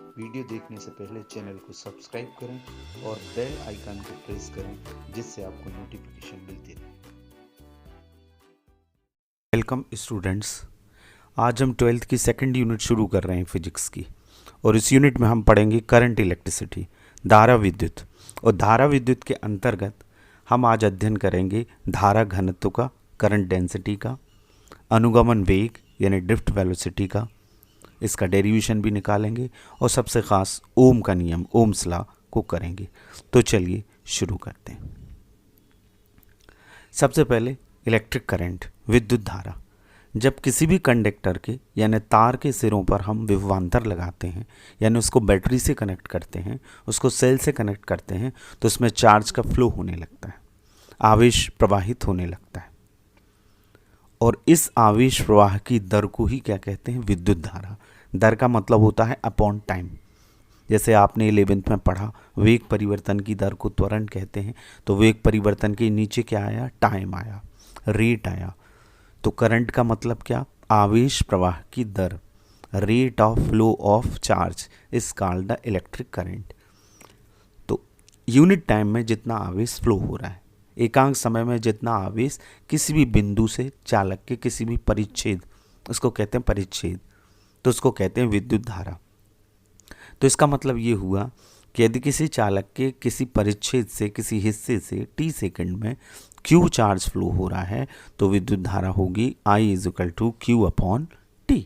Video देखने से पहले चैनल को सब्सक्राइब करें और बेल आइकन को प्रेस करें जिससे आपको नोटिफिकेशन मिलती रहे। वेलकम स्टूडेंट्स, आज हम 12th की सेकंड यूनिट शुरू कर रहे हैं फिजिक्स की। और इस यूनिट में हम पढ़ेंगे करंट इलेक्ट्रिसिटी, धारा विद्युत। और धारा विद्युत के अंतर्गत हम आज अध्ययन करेंगे धारा घनत्व का, करंट डेंसिटी का, अनुगमन वेग यानी ड्रिफ्ट वेलोसिटी का, इसका डेरिवेशन भी निकालेंगे और सबसे ख़ास ओम का नियम, ओम्स लॉ को करेंगे। तो चलिए शुरू करते हैं। सबसे पहले इलेक्ट्रिक करंट, विद्युत धारा। जब किसी भी कंडक्टर के यानी तार के सिरों पर हम विभवांतर लगाते हैं, यानी उसको बैटरी से कनेक्ट करते हैं, उसको सेल से कनेक्ट करते हैं, तो उसमें चार्ज का फ्लो होने लगता है, आवेश प्रवाहित होने लगता है। और इस आवेश प्रवाह की दर को ही क्या कहते हैं? विद्युत धारा। दर का मतलब होता है अपॉन टाइम। जैसे आपने 11th में पढ़ा, वेग परिवर्तन की दर को त्वरण कहते हैं। तो वेग परिवर्तन के नीचे क्या आया? टाइम आया, रेट आया। तो करंट का मतलब क्या? आवेश प्रवाह की दर, rate of flow of charge is called the electric current. तो यूनिट टाइम में जितना आवेश फ्लो हो रहा है, एकांक समय में जितना आवेश किसी भी बिंदु से चालक के किसी भी परिच्छेद, उसको कहते हैं परिच्छेद, तो उसको कहते हैं विद्युत धारा। तो इसका मतलब ये हुआ कि यदि किसी चालक के किसी परिच्छेद से, किसी हिस्से से t सेकंड में q चार्ज फ्लो हो रहा है, तो विद्युत धारा होगी I is to Q upon T.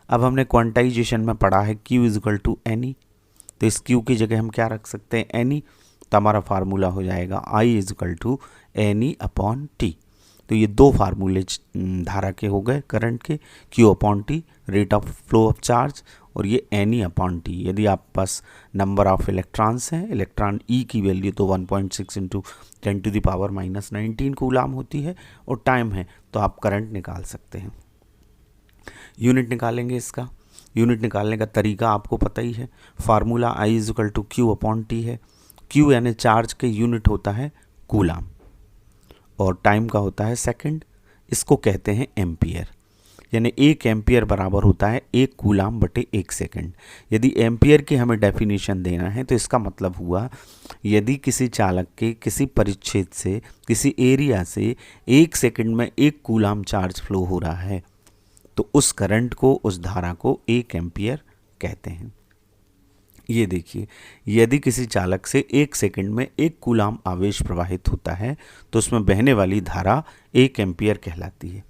अब हमने क्वांटाइजेशन में पढ़ा है q इज टू एनी, तो इस q की जगह हम क्या रख सकते हैं? एनी। तो हमारा फार्मूला हो जाएगा I is to n e upon T. तो ये दो फार्मूले धारा के हो गए करंट के, Q upon T rate of flow of charge, और ये एनी अपॉन टी। यदि आप पास नंबर ऑफ इलेक्ट्रॉन्स हैं, इलेक्ट्रॉन ई की वैल्यू तो 1.6 इंटू 10⁻⁻19 कूलाम होती है, और टाइम है तो आप करंट निकाल सकते हैं। यूनिट निकालेंगे इसका। यूनिट निकालने का तरीका आपको पता ही है, formula I is to Q upon T है। क्यू यानी चार्ज के यूनिट होता है कूलाम, और टाइम का होता है सेकंड। इसको कहते हैं एम्पियर, यानी 1 एम्पियर बराबर होता है 1 कूलाम बटे 1 सेकंड। यदि एम्पियर की हमें डेफिनेशन देना है तो इसका मतलब हुआ, यदि किसी चालक के किसी परिच्छेद से, किसी एरिया से 1 सेकंड में 1 कूलाम चार्ज फ्लो हो रहा है, तो उस करंट को, उस धारा को 1 एम्पियर कहते हैं। ये देखिए, यदि किसी चालक से 1 सेकंड में 1 कूलाम आवेश प्रवाहित होता है, तो उसमें बहने वाली धारा 1 एम्पियर कहलाती है।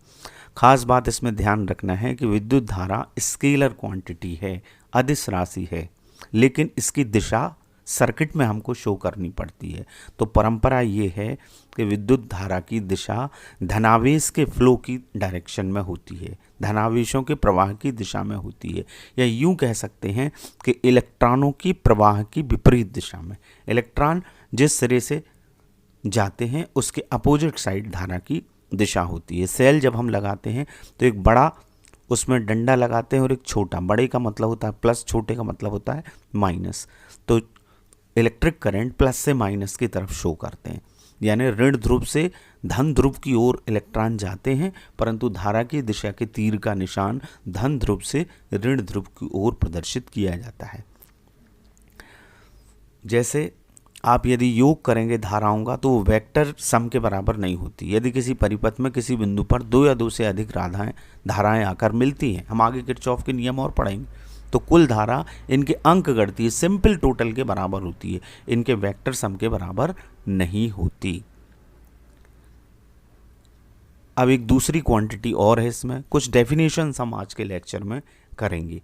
खास बात इसमें ध्यान रखना है कि विद्युत धारा स्केलर क्वांटिटी है, अदिश राशि है, लेकिन इसकी दिशा सर्किट में हमको शो करनी पड़ती है। तो परंपरा ये है कि विद्युत धारा की दिशा धनावेश के फ्लो की डायरेक्शन में होती है, धनावेशों के प्रवाह की दिशा में होती है, या यूं कह सकते हैं कि इलेक्ट्रॉनों की प्रवाह की विपरीत दिशा में। इलेक्ट्रॉन जिस सिरे से जाते हैं उसके अपोजिट साइड धारा की दिशा होती है। सेल जब हम लगाते हैं तो एक बड़ा उसमें डंडा लगाते हैं और एक छोटा, बड़े का मतलब होता है प्लस, छोटे का मतलब होता है माइनस। तो इलेक्ट्रिक करंट प्लस से माइनस की तरफ शो करते हैं, यानी ऋण ध्रुव से धन ध्रुव की ओर इलेक्ट्रॉन जाते हैं, परंतु धारा की दिशा के तीर का निशान धन ध्रुव से ऋण ध्रुव की ओर प्रदर्शित किया जाता है। जैसे आप यदि योग करेंगे धाराओं का, तो वो वेक्टर सम के बराबर नहीं होती। यदि किसी परिपथ में किसी बिंदु पर 2 या 2 से अधिक धाराएं आकर मिलती हैं, हम आगे किरचॉफ के नियम और पढ़ेंगे, तो कुल धारा इनके अंक गणितीय सिंपल टोटल के बराबर होती है, इनके वेक्टर सम के बराबर नहीं होती। अब एक दूसरी क्वांटिटी और है इसमें, कुछ डेफिनेशंस हम आज के लेक्चर में करेंगे।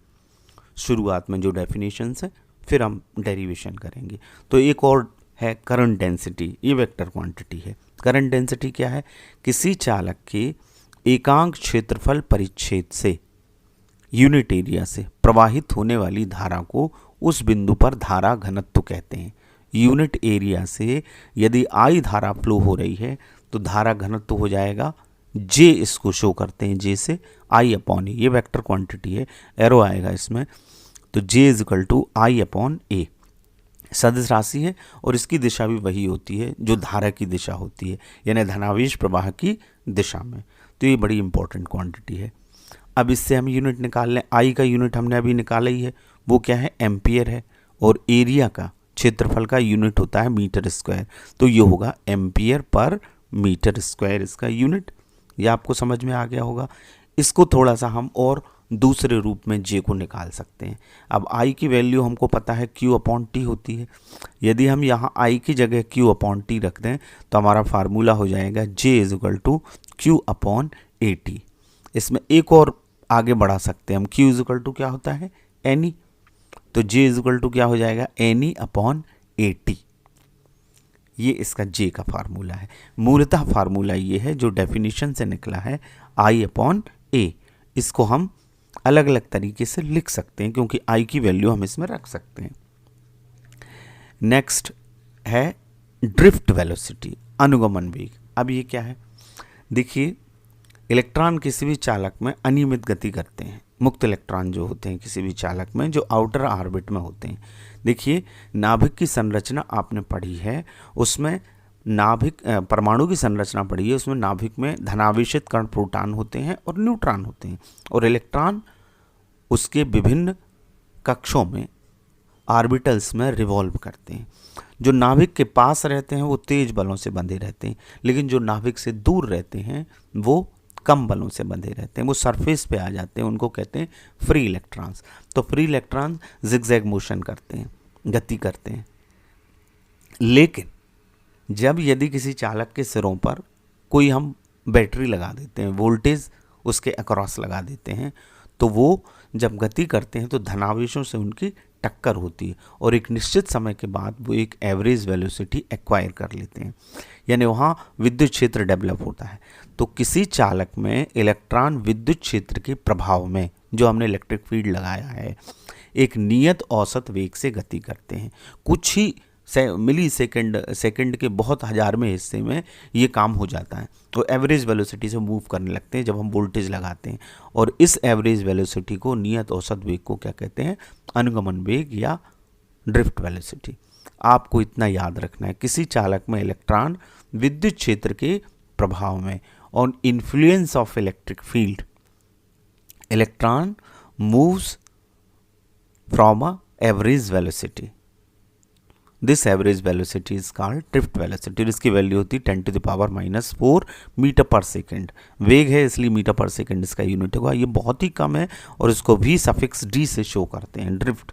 शुरुआत में जो डेफिनेशंस है, फिर हम डेरिवेशन करेंगे। तो एक और है करंट डेंसिटी, ये वेक्टर क्वांटिटी है। करंट डेंसिटी क्या है? किसी चालक के एकांक क्षेत्रफल परिच्छेद से, यूनिट एरिया से प्रवाहित होने वाली धारा को उस बिंदु पर धारा घनत्व कहते हैं। यूनिट एरिया से यदि I धारा फ्लो हो रही है तो धारा घनत्व हो जाएगा J, इसको शो करते हैं J से I अपॉन ए, ये वेक्टर क्वांटिटी है, एरो आएगा इसमें। तो J is equal to I upon a, सदिश राशि है, और इसकी दिशा भी वही होती है जो धारा की दिशा होती है, यानी धनावेश प्रवाह की दिशा में। तो ये बड़ी इंपॉर्टेंट क्वांटिटी है। अब इससे हम यूनिट निकाल लें। आई का यूनिट हमने अभी निकाला ही है, वो क्या है, एम्पियर है, और एरिया का, क्षेत्रफल का यूनिट होता है मीटर स्क्वायर, तो ये होगा एम्पियर पर मीटर स्क्वायर इसका यूनिट। ये आपको समझ में आ गया होगा। इसको थोड़ा सा हम और दूसरे रूप में जे को निकाल सकते हैं। अब आई की वैल्यू हमको पता है क्यू अपॉन टी होती है। यदि हम यहाँ आई की जगह क्यू अपॉन टी रख दें तो हमारा फार्मूला हो जाएगा J is equal to Q upon A t. इसमें एक और आगे बढ़ा सकते हैं हम, क्यू इज इक्वल टू क्या होता है, एन ई, तो जे इज इक्वल टू क्या हो जाएगा, एन ई अपॉन ए टी। ये इसका जे का फार्मूला है। मूलतः फार्मूला ये है जो डेफिनेशन से निकला है, आई अपॉन ए। इसको हम अलग अलग तरीके से लिख सकते हैं क्योंकि आई की वैल्यू हम इसमें रख सकते हैं। नेक्स्ट है ड्रिफ्ट वेलोसिटी, अनुगमन वेग। अब ये क्या है, देखिए इलेक्ट्रॉन किसी भी चालक में अनियमित गति करते हैं। मुक्त इलेक्ट्रॉन जो होते हैं किसी भी चालक में, जो आउटर ऑर्बिट में होते हैं। देखिए नाभिक की संरचना आपने पढ़ी है, उसमें नाभिक परमाणु की संरचना पढ़ी है, उसमें नाभिक में धनावेशित कण प्रोटॉन होते हैं और न्यूट्रॉन होते हैं, और इलेक्ट्रॉन उसके विभिन्न कक्षों में ऑर्बिटल्स में रिवॉल्व करते हैं। जो नाभिक के पास रहते हैं वो तेज बलों से बंधे रहते हैं, लेकिन जो नाभिक से दूर रहते हैं वो कम बलों से बंधे रहते हैं, वो सरफेस पे आ जाते हैं, उनको कहते हैं फ्री इलेक्ट्रॉन्स। तो फ्री इलेक्ट्रॉन जिगजैग मोशन करते हैं, गति करते हैं। लेकिन जब यदि किसी चालक के सिरों पर कोई हम बैटरी लगा देते हैं, वोल्टेज उसके अक्रॉस लगा देते हैं, तो वो जब गति करते हैं तो धनावेशों से उनकी टक्कर होती है और एक निश्चित समय के बाद वो एक एवरेज वेलोसिटी एक्वायर कर लेते हैं, यानी वहाँ विद्युत क्षेत्र डेवलप होता है। तो किसी चालक में इलेक्ट्रॉन विद्युत क्षेत्र के प्रभाव में, जो हमने इलेक्ट्रिक फील्ड लगाया है, एक नियत औसत वेग से गति करते हैं। कुछ ही मिली सेकंड के बहुत हजारवें हिस्से में ये काम हो जाता है, तो एवरेज वेलोसिटी से मूव करने लगते हैं जब हम वोल्टेज लगाते हैं। और इस एवरेज वेलोसिटी को, नियत औसत वेग को क्या कहते हैं, अनुगमन वेग या ड्रिफ्ट वेलोसिटी। आपको इतना याद रखना है, किसी चालक में इलेक्ट्रॉन विद्युत क्षेत्र के प्रभाव में, on influence of electric field, electron moves from a average velocity. This average velocity is called drift velocity. इसकी वैल्यू होती है 10⁻⁴ मीटर पर सेकेंड। वेग है इसलिए मीटर पर सेकेंड इसका यूनिट होगा। ये बहुत ही कम है और इसको भी सफिक्स डी से शो करते हैं, ड्रिफ्ट।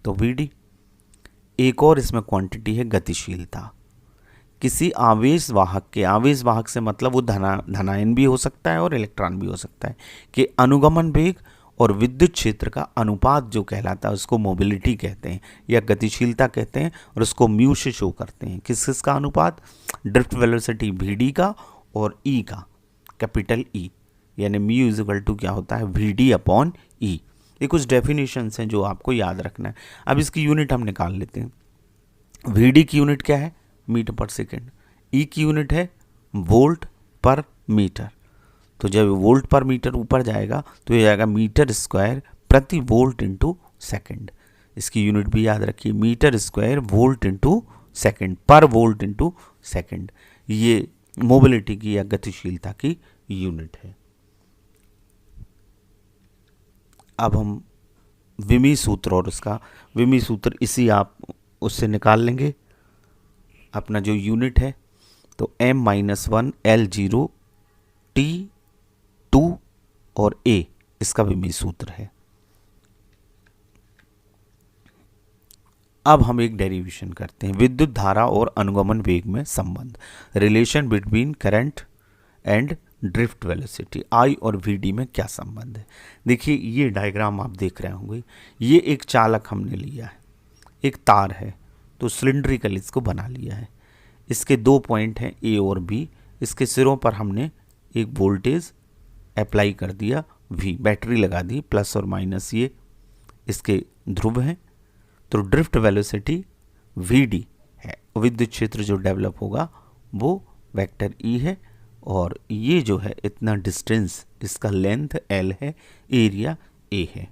तो वी डी। एक और इसमें क्वांटिटी है गतिशीलता। किसी आवेश वाहक के, आवेश वाहक से मतलब वो धनायन भी हो सकता है और इलेक्ट्रॉन भी हो सकता है, कि अनुगमन वेग और विद्युत क्षेत्र का अनुपात जो कहलाता है उसको मोबिलिटी कहते हैं या गतिशीलता कहते हैं, और उसको म्यू से शो करते हैं। किस का अनुपात, ड्रिफ्ट वेलोसिटी वी डी का और ई का, कैपिटल ई, यानी म्यू इज इक्वल टू क्या होता है, वी डी अपॉन ई। ये कुछ डेफिनेशंस हैं जो आपको याद रखना है। अब इसकी यूनिट हम निकाल लेते हैं। वी डी की यूनिट क्या है, मीटर पर सेकेंड। ई की यूनिट है वोल्ट पर मीटर। तो जब वोल्ट पर मीटर ऊपर जाएगा तो ये जाएगा मीटर स्क्वायर प्रति वोल्ट इंटू सेकेंड। इसकी यूनिट भी याद रखिए, metre square volt into second, पर वोल्ट इंटू सेकेंड। ये मोबिलिटी की या गतिशीलता की यूनिट है। अब हम विमी सूत्र और उसका विमी सूत्र इसी आप उससे निकाल लेंगे अपना जो यूनिट है। तो m-1 L0 T2 और A इसका विमी सूत्र है। अब हम एक डेरिवेशन करते हैं, विद्युत धारा और अनुगमन वेग में संबंध, relation between current and drift velocity. I और वी डी में क्या संबंध है। देखिए ये डायग्राम आप देख रहे होंगे, ये एक चालक हमने लिया है, एक तार है, तो सिलिंड्रिकल इसको बना लिया है। इसके दो पॉइंट हैं ए और बी। इसके सिरों पर हमने एक वोल्टेज अप्लाई कर दिया वी, बैटरी लगा दी, प्लस और माइनस ये इसके ध्रुव हैं। तो ड्रिफ्ट वेलोसिटी वी डी है, विद्युत क्षेत्र जो डेवलप होगा वो वेक्टर ई है, और ये जो है इतना डिस्टेंस, इसका लेंथ एल है, एरिया ए है।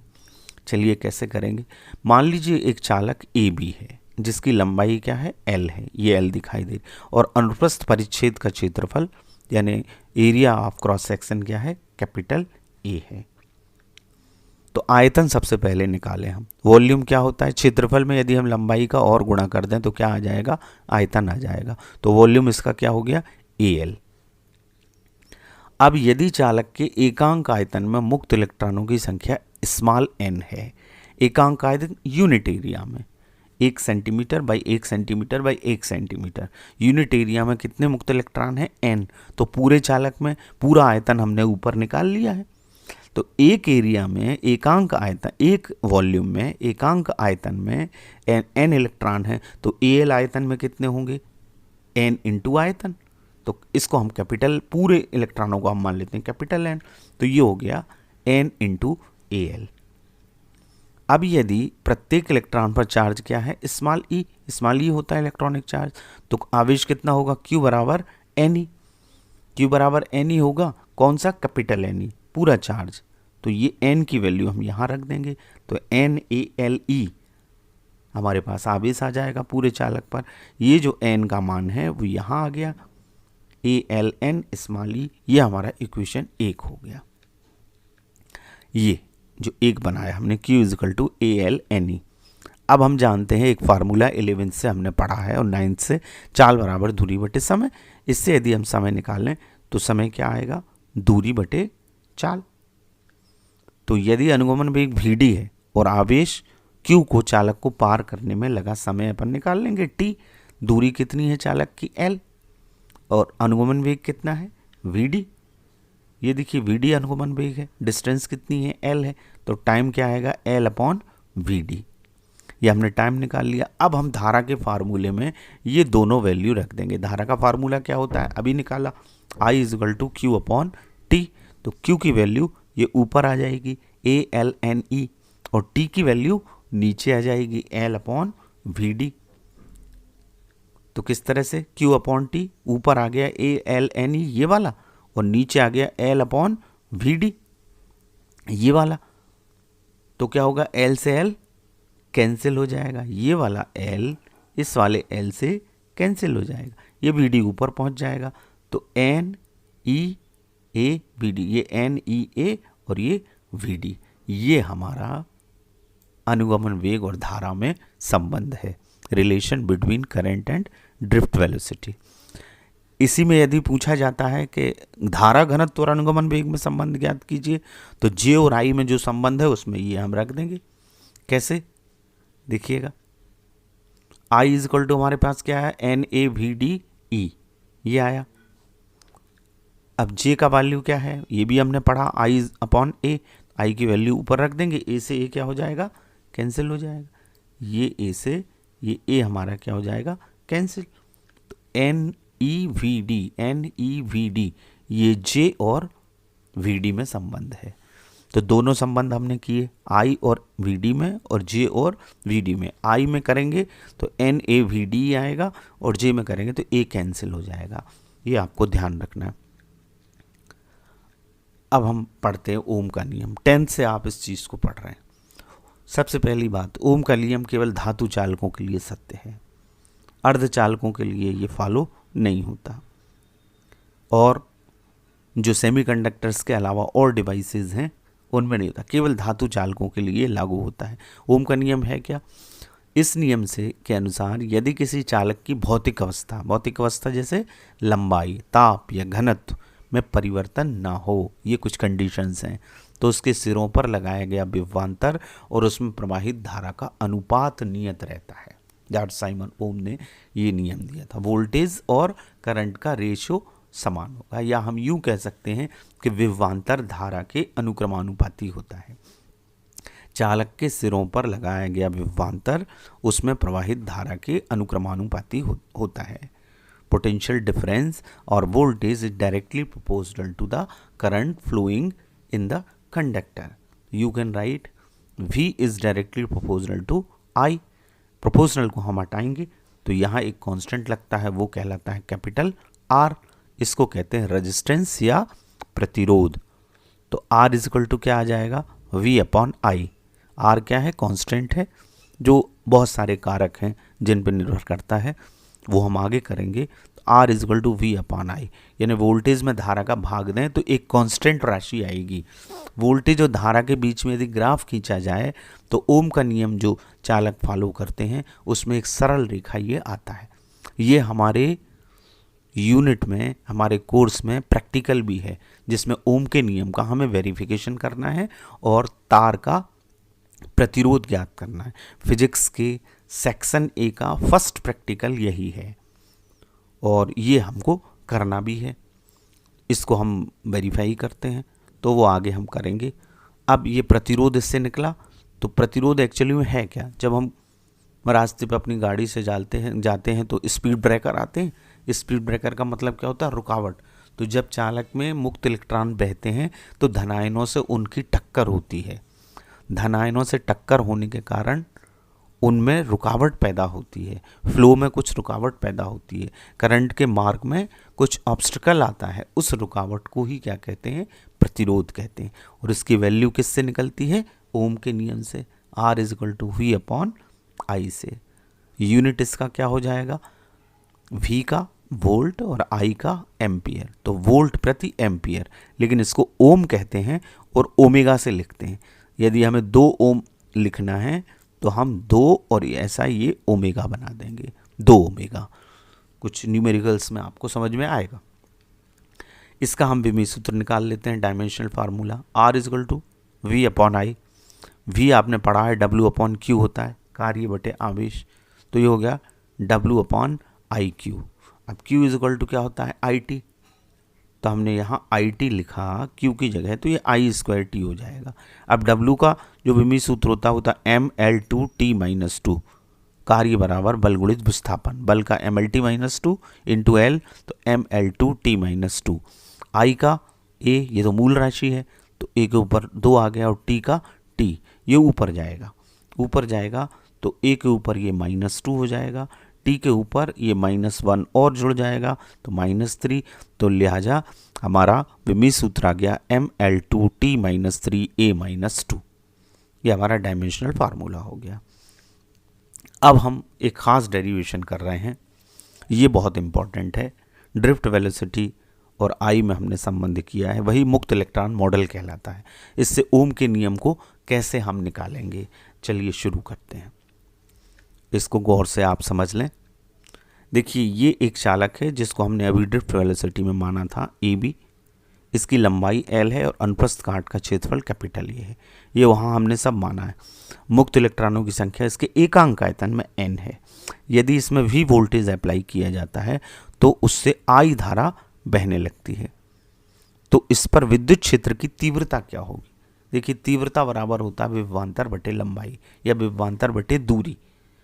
चलिए कैसे करेंगे। मान लीजिए एक चालक ए बी है जिसकी लंबाई क्या है, एल है, ये एल दिखाई दे, और अनुप्रस्थ परिच्छेद का क्षेत्रफल यानी एरिया ऑफ क्रॉस सेक्शन क्या है, कैपिटल ए है। तो आयतन सबसे पहले निकालें हम। वॉल्यूम क्या होता है, क्षेत्रफल में यदि हम लंबाई का और गुणा कर दें तो क्या आ जाएगा, आयतन आ जाएगा। तो वॉल्यूम इसका क्या हो गया, AL। अब यदि चालक के एकांक आयतन में मुक्त इलेक्ट्रॉनों की संख्या स्मॉल n है, एकांक आयतन यूनिट एरिया में 1 centimetre by 1 centimetre by 1 centimetre, unit area में कितने मुक्त इलेक्ट्रॉन हैं, n। तो पूरे चालक में पूरा आयतन हमने ऊपर निकाल लिया है। तो एक एरिया में एकांक आयतन, एक वॉल्यूम में एकांक आयतन में n इलेक्ट्रॉन है, तो AL आयतन में कितने होंगे, n इंटू आयतन। तो इसको हम कैपिटल, पूरे इलेक्ट्रॉनों को हम मान लेते हैं कैपिटल N। तो ये हो गया n इंटू AL। अब यदि प्रत्येक इलेक्ट्रॉन पर चार्ज क्या है, स्मॉल e, स्मॉल e होता है इलेक्ट्रॉनिक चार्ज, तो आवेश कितना होगा, Q बराबर Ne। Q बराबर Ne होगा, कौन सा, कैपिटल Ne, पूरा चार्ज। तो ये n की वैल्यू हम यहाँ रख देंगे, तो NaLe हमारे पास आवेश आ जाएगा पूरे चालक पर। ये जो n का मान है वो यहाँ आ गया, ALN स्मॉल e, ये हमारा इक्वेशन 1 हो गया। ये जो एक बनाया हमने, Q इजिकल टू ALNE। अब हम जानते हैं एक फार्मूला 11 से हमने पढ़ा है और 9 से, चाल बराबर दूरी बटे समय। इससे यदि हम समय निकालें तो समय क्या आएगा, दूरी बटे चाल। तो यदि अनुगमन वेग VD है और आवेश Q को चालक को पार करने में लगा समय अपन निकाल लेंगे T। दूरी कितनी है चालक की, L, और अनुगमन वेग कितना है, VD। ये देखिए VD अनुगमन वेग है, डिस्टेंस कितनी है, L है, तो टाइम क्या आएगा, L अपॉन VD। ये हमने टाइम निकाल लिया। अब हम धारा के फार्मूले में ये दोनों वैल्यू रख देंगे। धारा का फार्मूला क्या होता है, अभी निकाला, I is equal to Q upon T। तो Q की वैल्यू ये ऊपर आ जाएगी ALNE, और T की वैल्यू नीचे आ जाएगी L अपॉन VD। तो किस तरह से, Q अपॉन T ऊपर आ गया ALNE ये वाला, और नीचे आ गया L अपॉन VD ये वाला। तो क्या होगा, L से L कैंसिल हो जाएगा, ये वाला L इस वाले L से कैंसिल हो जाएगा, ये VD ऊपर पहुंच जाएगा। तो NEA VD, ये NEA और ये VD, ये हमारा अनुगमन वेग और धारा में संबंध है, relation between current and drift velocity. इसी में यदि पूछा जाता है कि धारा घनत्व और अनुगमन वेग में संबंध ज्ञात कीजिए, तो J और I में जो संबंध है उसमें ये हम रख देंगे। कैसे, देखिएगा, I इजिकल टू हमारे पास क्या है, NaVDE, ये आया। अब J का वैल्यू क्या है, ये भी हमने पढ़ा, I अपॉन A। I की वैल्यू ऊपर रख देंगे, A से A क्या हो जाएगा, कैंसिल हो जाएगा, ये A से ये A हमारा क्या हो जाएगा, कैंसिल। तो NEVD ये J और VD में संबंध है। तो दोनों संबंध हमने किए, I और VD में और J और VD में। I में करेंगे तो NaVD आएगा, और J में करेंगे तो A कैंसिल हो जाएगा, ये आपको ध्यान रखना है। अब हम पढ़ते हैं ओम का नियम। 10th से आप इस चीज़ को पढ़ रहे हैं। सबसे पहली बात, ओम का नियम केवल धातु चालकों के लिए सत्य है, अर्धचालकों के लिए ये फॉलो नहीं होता, और जो सेमीकंडक्टर्स के अलावा और डिवाइसेस हैं उनमें नहीं होता, केवल धातु चालकों के लिए लागू होता है। ओम का नियम है क्या, इस नियम से के अनुसार यदि किसी चालक की भौतिक अवस्था जैसे लंबाई, ताप या घनत्व में परिवर्तन ना हो, ये कुछ कंडीशंस हैं, तो उसके सिरों पर लगाया गया विभवांतर और उसमें प्रवाहित धारा का अनुपात नियत रहता है। जॉर्ज साइमन ओम ने ये नियम दिया था। वोल्टेज और करंट का रेशियो समान होगा, या हम यूं कह सकते हैं कि विभवांतर धारा के अनुक्रमानुपाती होता है। चालक के सिरों पर लगाया गया विभवांतर उसमें प्रवाहित धारा के अनुक्रमानुपाती होता है। पोटेंशियल डिफरेंस और voltage is directly proportional to the current flowing in the conductor. You can write V is directly proportional to I। Proportional को हम हटाएंगे तो यहाँ एक कांस्टेंट लगता है, वो कहलाता है कैपिटल R। इसको कहते हैं रेजिस्टेंस या प्रतिरोध। तो R इजिकल टू क्या आ जाएगा, V अपॉन I। R क्या है, कांस्टेंट है, जो बहुत सारे कारक हैं जिन पर निर्भर करता है, वो हम आगे करेंगे। तो R equal to V upon I, यानी वोल्टेज में धारा का भाग दें तो एक कांस्टेंट राशि आएगी। वोल्टेज और धारा के बीच में यदि ग्राफ खींचा जाए तो ओम का नियम जो चालक फॉलो करते हैं उसमें एक सरल रेखा ये आता है। ये हमारे यूनिट में, हमारे कोर्स में प्रैक्टिकल भी है, जिसमें ओम के नियम का हमें वेरिफिकेशन करना है और तार का प्रतिरोध ज्ञात करना है। फिजिक्स के सेक्शन ए का फर्स्ट प्रैक्टिकल यही है और ये हमको करना भी है। इसको हम वेरीफाई करते हैं तो वो आगे हम करेंगे। अब ये प्रतिरोध इससे निकला, तो प्रतिरोध एक्चुअली में है क्या? जब हम रास्ते पे अपनी गाड़ी से जाते हैं तो स्पीड ब्रेकर आते हैं। स्पीड ब्रेकर का मतलब क्या होता है? रुकावट। तो जब चालक में मुक्त इलेक्ट्रॉन बहते हैं तो धनायनों से उनकी टक्कर होती है। धनायनों से टक्कर होने के कारण उनमें रुकावट पैदा होती है, फ्लो में कुछ रुकावट पैदा होती है, करंट के मार्ग में कुछ ऑब्स्टिकल आता है, उस रुकावट को ही क्या कहते हैं? प्रतिरोध कहते हैं। और इसकी वैल्यू किससे निकलती है? ओम के नियम से, R equal to V upon I से। यूनिट इसका क्या हो जाएगा? V का वोल्ट और I का एम्पियर, तो वोल्ट प्रति एम्पियर, लेकिन इसको ओम कहते हैं और ओमेगा से लिखते हैं। यदि हमें 2 ओम लिखना है तो हम 2 और ऐसा ये ओमेगा बना देंगे, 2 ओमेगा। कुछ न्यूमेरिकल्स में आपको समझ में आएगा। इसका हम विमीय सूत्र निकाल लेते हैं, dimensional formula R equal to V upon I। V आपने पढ़ा है W अपॉन Q होता है, कार्य बटे आवेश, तो ये हो गया W अपॉन आई क्यू। अब Q इजल टू क्या होता है? IT, तो हमने यहाँ IT लिखा Q की जगह, तो ये I²T हो जाएगा। अब W का जो विमीय सूत्र होता है ML2T-2, कार्य बराबर बल गुणित विस्थापन, बल का MLT-2 इंटू L, तो ML2T-2। I का A, ये तो मूल राशि है, तो A के ऊपर 2 आ गया और T का T, ये ऊपर जाएगा तो A के ऊपर ये -2 हो जाएगा, T के ऊपर ये -1 और जुड़ जाएगा तो -3, तो लिहाजा हमारा विमीय सूत्र आ गया ML2T-3A-2। ये हमारा डायमेंशनल फार्मूला हो गया। अब हम एक ख़ास डेरिवेशन कर रहे हैं, ये बहुत इंपॉर्टेंट है। ड्रिफ्ट वेलोसिटी और I में हमने संबंध किया है, वही मुक्त इलेक्ट्रॉन मॉडल कहलाता है। इससे ओम के नियम को कैसे हम निकालेंगे, चलिए शुरू करते हैं। इसको गौर से आप समझ लें। देखिए, ये एक चालक है जिसको हमने अभी ड्रिफ्ट वेलोसिटी में माना था AB। इसकी लंबाई L है और अनुप्रस्थ काट का क्षेत्रफल कैपिटल A है, ये वहाँ हमने सब माना है। मुक्त इलेक्ट्रॉनों की संख्या इसके एकांक आयतन में N है। यदि इसमें V वोल्टेज अप्लाई किया जाता है तो उससे I धारा बहने लगती है, तो इस पर विद्युत क्षेत्र की तीव्रता क्या होगी? देखिए, तीव्रता बराबर होता है विभवांतर बटे लंबाई या विभवांतर बटे दूरी।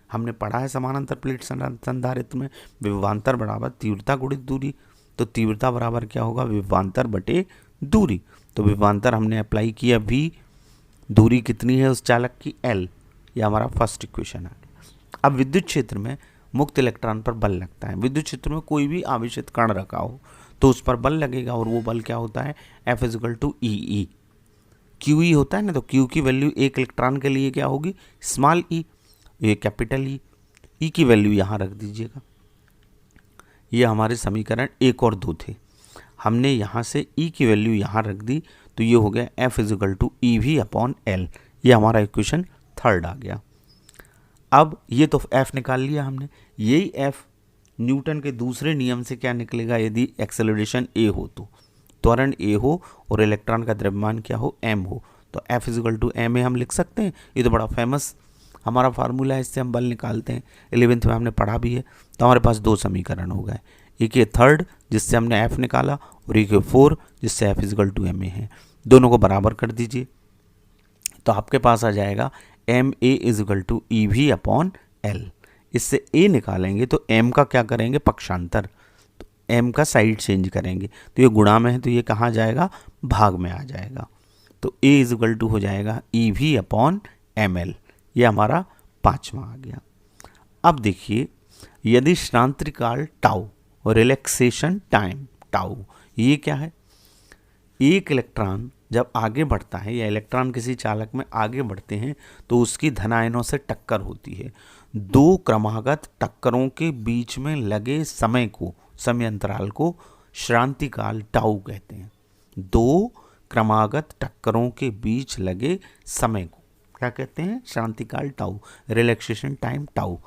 हमने पढ़ा है समानांतर प्लेट संधारित्र में विभवांतर बराबर तीव्रता गुणित दूरी, तो तीव्रता बराबर क्या होगा? विभवांतर बटे दूरी। तो विभवांतर हमने अप्लाई किया V, दूरी कितनी है उस चालक की? L। यह हमारा फर्स्ट इक्वेशन है। अब विद्युत क्षेत्र में मुक्त इलेक्ट्रॉन पर बल लगता है। विद्युत क्षेत्र में कोई भी आवेशित कण रखा हो तो उस पर बल लगेगा और वो बल क्या होता है? F equal to EE। QE होता है ना, तो Q की वैल्यू एक इलेक्ट्रॉन के लिए क्या होगी? स्मॉल e, ये कैपिटल E की वैल्यू यहाँ रख दीजिएगा। ये हमारे समीकरण 1 और 2 थे, हमने यहाँ से E की वैल्यू यहाँ रख दी, तो ये हो गया F equal to EV upon L। ये हमारा इक्वेशन 3 आ गया। अब ये तो F निकाल लिया हमने, यही F न्यूटन के दूसरे नियम से क्या निकलेगा? यदि एक्सेलरेशन A हो, तो त्वरण A हो और इलेक्ट्रॉन का द्रव्यमान क्या हो? M हो, तो F इजल टू ma हम लिख सकते हैं। ये तो बड़ा फेमस हमारा फार्मूला है, इससे हम बल निकालते हैं, 11th में हमने पढ़ा भी है। तो हमारे पास 2 समीकरण हो गए, एक ये 3rd जिससे हमने F निकाला और एक 4 जिससे F इजल टू ma है। दोनों को बराबर कर दीजिए तो आपके पास आ जाएगा ma equal to EV upon L। इससे A निकालेंगे तो M का क्या करेंगे? पक्षांतर, तो M का साइड चेंज करेंगे, तो ये गुणा में है तो ये कहाँ जाएगा? भाग में आ जाएगा। तो A इजल टू हो जाएगा EV अपॉन ML। ये हमारा 5वां आ गया। अब देखिए, यदि श्रांति काल टाउ और रिलैक्सेशन टाइम टाउ, ये क्या है? एक इलेक्ट्रॉन जब आगे बढ़ता है या इलेक्ट्रॉन किसी चालक में आगे बढ़ते हैं तो उसकी धनायनों से टक्कर होती है। 2 क्रमागत टक्करों के बीच में लगे समय को समय अंतराल को श्रांति काल टाउ कहते हैं। दो क्रमागत टक्करों के बीच लगे समय को क्या कहते हैं? श्रांति काल टाउ, रिलैक्सेशन टाइम टाउ।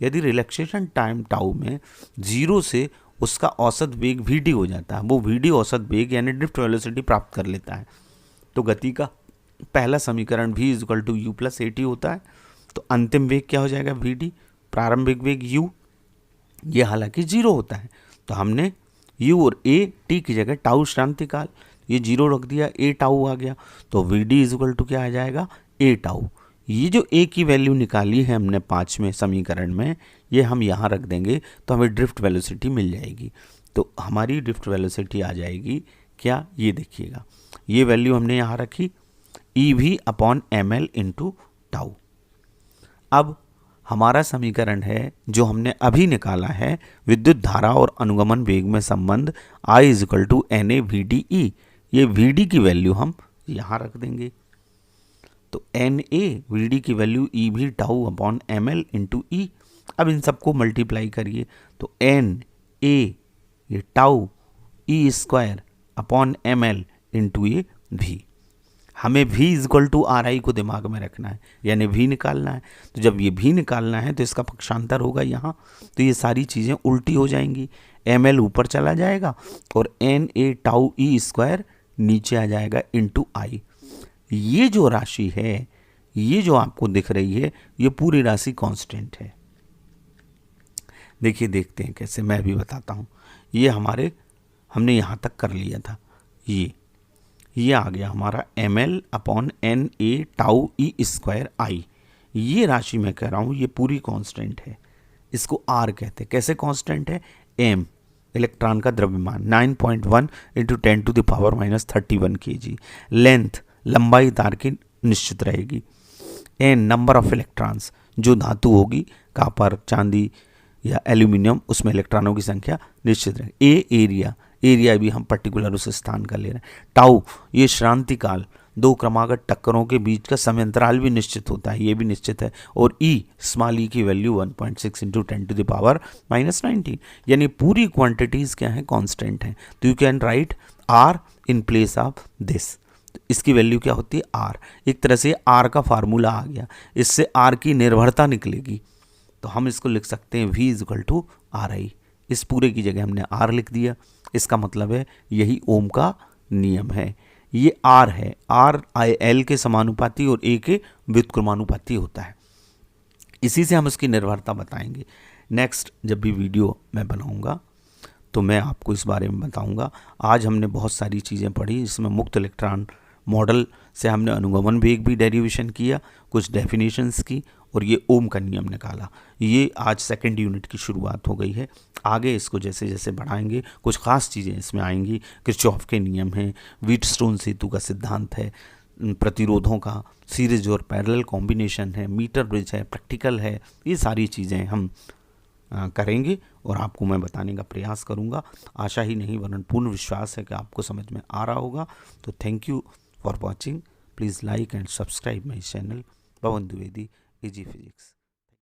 यदि रिलैक्सेशन टाइम टाउ में 0 से उसका औसत वेग vd हो जाता है, वो vd औसत वेग यानी ड्रिफ्ट वेलोसिटी प्राप्त कर लेता है, तो गति का पहला समीकरण v = u + at होता है। तो अंतिम वेग क्या हो जाएगा? vd, प्रारंभिक वेग u, ये हालांकि 0 होता है, तो हमने u और a t की जगह टाउ श्रांति काल, ये 0 रख दिया, a टाउ आ गया, तो vd = क्या आ जाएगा? a tau. ये जो a की वैल्यू निकाली है हमने 5वें समीकरण में, ये हम यहाँ रख देंगे तो हमें ड्रिफ्ट वेलोसिटी मिल जाएगी। तो हमारी ड्रिफ्ट वेलोसिटी आ जाएगी क्या? ये देखिएगा, ये वैल्यू हमने यहाँ रखी ev/ml × टाउ। अब हमारा समीकरण है जो हमने अभी निकाला है, विद्युत धारा और अनुगमन वेग में संबंध I = NA VDE। ये VD की वैल्यू हम यहाँ रख देंगे, तो NA VD की वैल्यू ev/ml × E। अब इन सबको मल्टीप्लाई करिए, तो NA ये टाउ E²/ml × ये V। हमें V = RI को दिमाग में रखना है, यानी V निकालना है। तो जब ये V निकालना है तो इसका पक्षांतर होगा यहाँ, तो ये सारी चीज़ें उल्टी हो जाएंगी, ml ऊपर चला जाएगा और NA टाउ E² नीचे आ जाएगा × I। ये जो राशि है, ये जो आपको दिख रही है, ये पूरी राशि कांस्टेंट है। देखिए, देखते हैं कैसे, मैं भी बताता हूँ। ये हमने यहाँ तक कर लिया था, ये आ गया हमारा ml/NA टाउ E² I। ये राशि मैं कह रहा हूँ ये पूरी कांस्टेंट है, इसको R कहते हैं। कैसे कांस्टेंट है? m इलेक्ट्रॉन का द्रव्यमान 9.1 × 10⁻³ kg। लेंथ लंबाई तार की निश्चित रहेगी। n नंबर ऑफ इलेक्ट्रॉन्स, जो धातु होगी कॉपर, चांदी या एल्यूमिनियम, उसमें इलेक्ट्रॉनों की संख्या निश्चित रहेगी। एरिया भी हम पर्टिकुलर उस स्थान का ले रहे हैं। टाउ ये श्रांति काल, दो क्रमागत टक्करों के बीच का समय अंतराल भी निश्चित होता है, ये भी निश्चित है। और स्मॉल ई की वैल्यू 1.6 × 10⁻⁹ यानी पूरी क्वांटिटीज क्या है? कांस्टेंट है। तो you can right R in place of this. इसकी वैल्यू क्या होती है? R। एक तरह से R का फार्मूला आ गया, इससे R की निर्भरता निकलेगी, तो हम इसको लिख सकते हैं V = RI। इस पूरे की जगह हमने R लिख दिया, इसका मतलब है यही ओम का नियम है। ये R है, R IL के समानुपाती और A के व्युत्क्रमानुपाती होता है। इसी से हम उसकी निर्भरता बताएंगे। नेक्स्ट जब भी वीडियो मैं बनाऊंगा तो मैं आपको इस बारे में बताऊंगा। आज हमने बहुत सारी चीज़ें पढ़ी, इसमें मुक्त इलेक्ट्रॉन मॉडल से हमने अनुगमन वेग भी डेरिवेशन किया, कुछ डेफिनेशंस की, और ये ओम का नियम निकाला। ये आज सेकंड यूनिट की शुरुआत हो गई है। आगे इसको जैसे जैसे बढ़ाएंगे कुछ खास चीज़ें इसमें आएंगी। किरचॉफ के नियम हैं, व्हीटस्टोन सेतु का सिद्धांत है, प्रतिरोधों का सीरीज और पैरेलल कॉम्बिनेशन है, मीटर ब्रिज है, प्रैक्टिकल है। ये सारी चीज़ें हम करेंगे और आपको मैं बताने का प्रयास करूंगा। आशा ही नहीं वरन पूर्ण विश्वास है कि आपको समझ में आ रहा होगा। तो thank you for watching. Please like and subscribe my channel Pawan Dwivedi AG Physics।